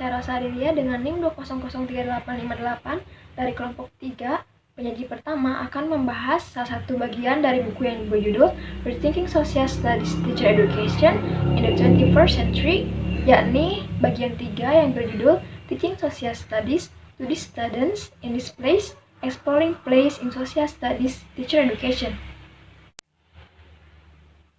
saya Rosa Arilia dengan NIM 2003858 dari kelompok 3. Penyaji pertama akan membahas salah satu bagian dari buku yang berjudul Rethinking Social Studies Teacher Education in the 21st Century, yakni bagian 3 yang berjudul Teaching Social Studies to the Students in this Place, Exploring Place in Social Studies Teacher Education.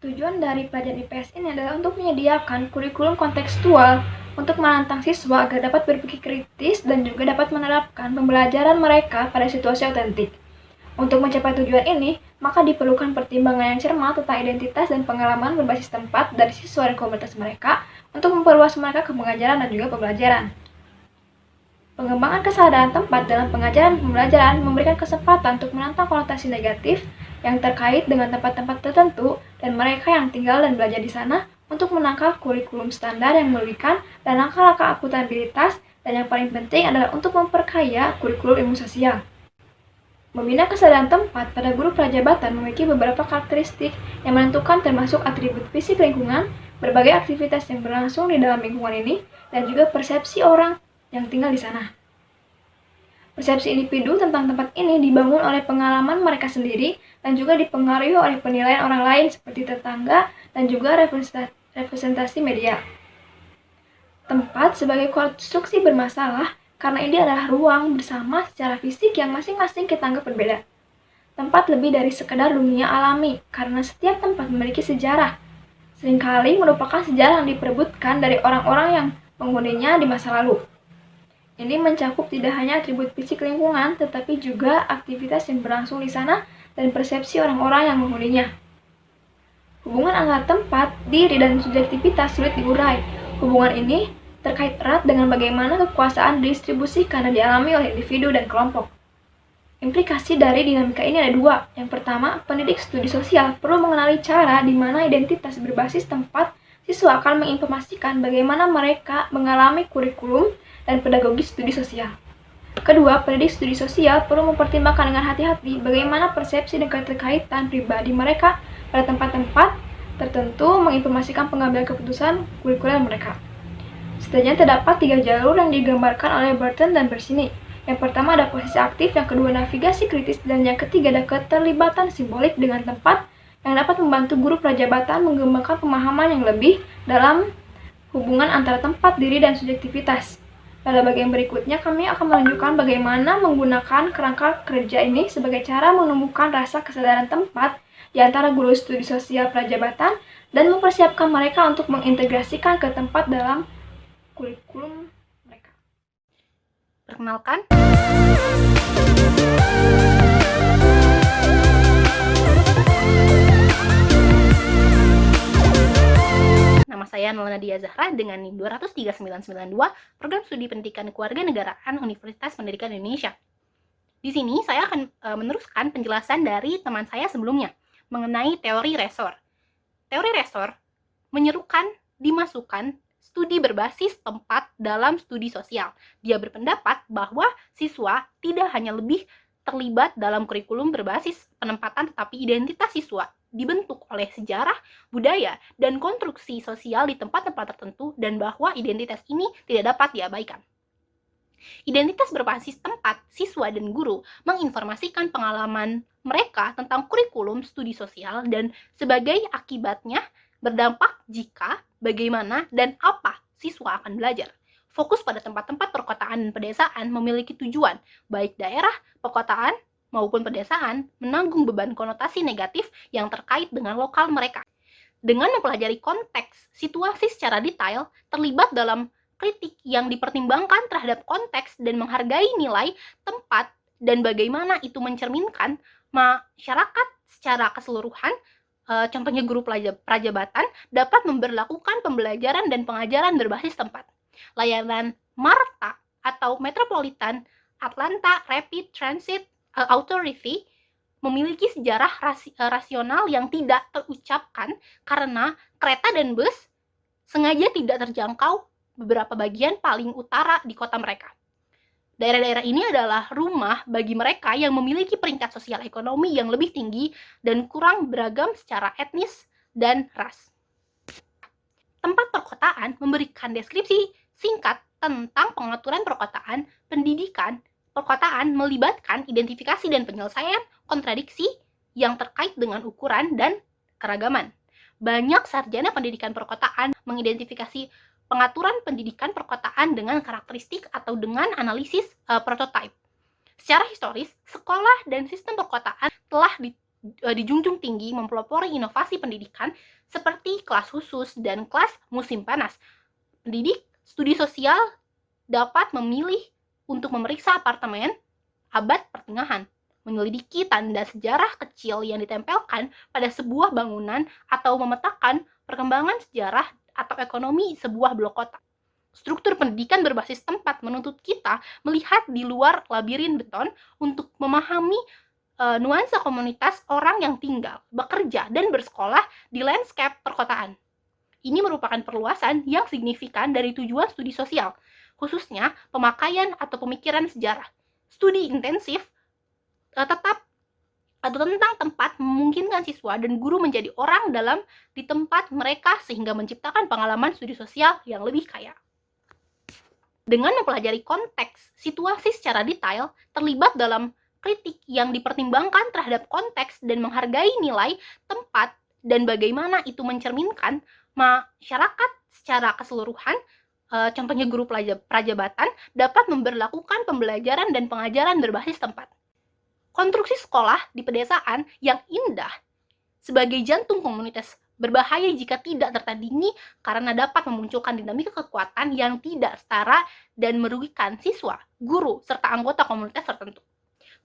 Tujuan dari pelajaran IPS ini adalah untuk menyediakan kurikulum kontekstual untuk menantang siswa agar dapat berpikir kritis dan juga dapat menerapkan pembelajaran mereka pada situasi otentik. Untuk mencapai tujuan ini, maka diperlukan pertimbangan yang cermat tentang identitas dan pengalaman berbasis tempat dari siswa dan komunitas mereka untuk memperluas mereka ke pengajaran dan juga pembelajaran. Pengembangan kesadaran tempat dalam pengajaran dan pembelajaran memberikan kesempatan untuk menantang konotasi negatif yang terkait dengan tempat-tempat tertentu dan mereka yang tinggal dan belajar di sana untuk menangkal kurikulum standar yang merugikan dan langkah-langkah akuntabilitas, dan yang paling penting adalah untuk memperkaya kurikulum ilmu sosial. Membina kesadaran tempat pada guru prajabatan memiliki beberapa karakteristik yang menentukan, termasuk atribut fisik lingkungan, berbagai aktivitas yang berlangsung di dalam lingkungan ini, dan juga persepsi orang yang tinggal di sana. Persepsi individu tentang tempat ini dibangun oleh pengalaman mereka sendiri dan juga dipengaruhi oleh penilaian orang lain seperti tetangga dan juga representasi media. Tempat sebagai konstruksi bermasalah karena ini adalah ruang bersama secara fisik yang masing-masing kita anggap berbeda. Tempat lebih dari sekedar dunia alami karena setiap tempat memiliki sejarah. Seringkali merupakan sejarah yang diperebutkan dari orang-orang yang penghuninya di masa lalu. Ini mencakup tidak hanya atribut fisik lingkungan, tetapi juga aktivitas yang berlangsung di sana dan persepsi orang-orang yang menghuninya. Hubungan antara tempat, diri, dan subjektivitas sulit diurai. Hubungan ini terkait erat dengan bagaimana kekuasaan didistribusikan dan dialami oleh individu dan kelompok. Implikasi dari dinamika ini ada dua. Yang pertama, pendidik studi sosial perlu mengenali cara di mana identitas berbasis tempat siswa akan menginformasikan bagaimana mereka mengalami kurikulum dan pedagogi studi sosial. Kedua, pendidik studi sosial perlu mempertimbangkan dengan hati-hati bagaimana persepsi dan keterkaitan pribadi mereka pada tempat-tempat tertentu menginformasikan pengambilan keputusan kurikuler mereka. Setidaknya terdapat 3 jalur yang digambarkan oleh Burton dan Bersini. Yang pertama ada posisi aktif, yang kedua navigasi kritis, dan yang ketiga ada keterlibatan simbolik dengan tempat yang dapat membantu guru prajabatan mengembangkan pemahaman yang lebih dalam hubungan antara tempat, diri, dan subjektivitas. Pada bagian berikutnya, kami akan menunjukkan bagaimana menggunakan kerangka kerja ini sebagai cara menumbuhkan rasa kesadaran tempat di antara guru studi sosial prajabatan dan mempersiapkan mereka untuk mengintegrasikan ke tempat dalam kurikulum mereka. Perkenalkan, nama saya Nurul Nadia Zahra dengan NIM 2003992, Program Studi Pendidikan Kewarganegaraan Universitas Pendidikan Indonesia. Di sini saya akan meneruskan penjelasan dari teman saya sebelumnya mengenai teori resor. Teori resor menyerukan dimasukkan studi berbasis tempat dalam studi sosial. Dia berpendapat bahwa siswa tidak hanya lebih terlibat dalam kurikulum berbasis penempatan, tetapi identitas siswa dibentuk oleh sejarah, budaya, dan konstruksi sosial di tempat-tempat tertentu, dan bahwa identitas ini tidak dapat diabaikan. Identitas berbasis tempat, siswa dan guru menginformasikan pengalaman mereka tentang kurikulum studi sosial dan sebagai akibatnya berdampak jika, bagaimana, dan apa siswa akan belajar. Fokus pada tempat-tempat perkotaan dan pedesaan memiliki tujuan, baik daerah, perkotaan, maupun pedesaan, menanggung beban konotasi negatif yang terkait dengan lokal mereka. Dengan mempelajari konteks situasi secara detail, terlibat dalam kritik yang dipertimbangkan terhadap konteks dan menghargai nilai tempat dan bagaimana itu mencerminkan masyarakat secara keseluruhan, contohnya guru prajabatan dapat memberlakukan pembelajaran dan pengajaran berbasis tempat. Layanan MARTA atau Metropolitan Atlanta Rapid Transit Authority memiliki sejarah rasional yang tidak terucapkan karena kereta dan bus sengaja tidak terjangkau beberapa bagian paling utara di kota mereka. Daerah-daerah ini adalah rumah bagi mereka yang memiliki peringkat sosial ekonomi yang lebih tinggi dan kurang beragam secara etnis dan ras. Tempat perkotaan memberikan deskripsi singkat tentang pengaturan perkotaan, pendidikan, perkotaan melibatkan identifikasi dan penyelesaian kontradiksi yang terkait dengan ukuran dan keragaman. Banyak sarjana pendidikan perkotaan mengidentifikasi pengaturan pendidikan perkotaan dengan karakteristik atau dengan analisis prototipe. Secara historis, sekolah dan sistem perkotaan telah dijunjung tinggi mempelopori inovasi pendidikan seperti kelas khusus dan kelas musim panas. Pendidik studi sosial dapat memilih untuk memeriksa apartemen abad pertengahan, menyelidiki tanda sejarah kecil yang ditempelkan pada sebuah bangunan atau memetakan perkembangan sejarah atau ekonomi sebuah blok kota. Struktur pendidikan berbasis tempat menuntut kita melihat di luar labirin beton untuk memahami nuansa komunitas orang yang tinggal, bekerja, dan bersekolah di landscape perkotaan. Ini merupakan perluasan yang signifikan dari tujuan studi sosial, khususnya pemakaian atau pemikiran sejarah. Studi intensif tetap atau tentang tempat memungkinkan siswa dan guru menjadi orang dalam di tempat mereka sehingga menciptakan pengalaman studi sosial yang lebih kaya. Dengan mempelajari konteks situasi secara detail, terlibat dalam kritik yang dipertimbangkan terhadap konteks dan menghargai nilai tempat dan bagaimana itu mencerminkan masyarakat secara keseluruhan, contohnya guru prajabatan dapat memberlakukan pembelajaran dan pengajaran berbasis tempat. Konstruksi sekolah di pedesaan yang indah sebagai jantung komunitas berbahaya jika tidak tertandingi karena dapat memunculkan dinamika kekuatan yang tidak setara dan merugikan siswa, guru, serta anggota komunitas tertentu.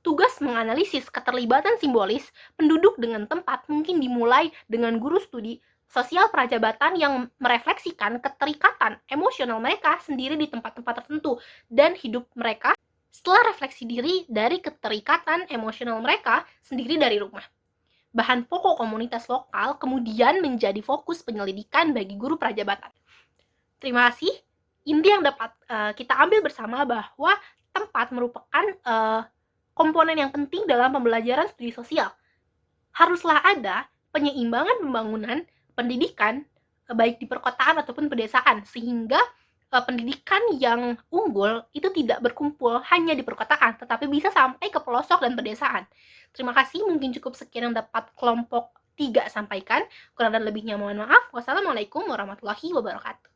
Tugas menganalisis keterlibatan simbolis penduduk dengan tempat mungkin dimulai dengan guru studi sosial prajabatan yang merefleksikan keterikatan emosional mereka sendiri di tempat-tempat tertentu dan hidup mereka setelah refleksi diri dari keterikatan emosional mereka sendiri dari rumah. Bahan pokok komunitas lokal kemudian menjadi fokus penyelidikan bagi guru prajabatan. Terima kasih. Inti yang dapat kita ambil bersama bahwa tempat merupakan komponen yang penting dalam pembelajaran studi sosial. Haruslah ada penyeimbangan pembangunan pendidikan baik di perkotaan ataupun pedesaan sehingga pendidikan yang unggul itu tidak berkumpul hanya di perkotaan tetapi bisa sampai ke pelosok dan pedesaan. Terima kasih, mungkin cukup sekian yang dapat kelompok 3 sampaikan. Kurang dan lebihnya mohon maaf. Wassalamualaikum warahmatullahi wabarakatuh.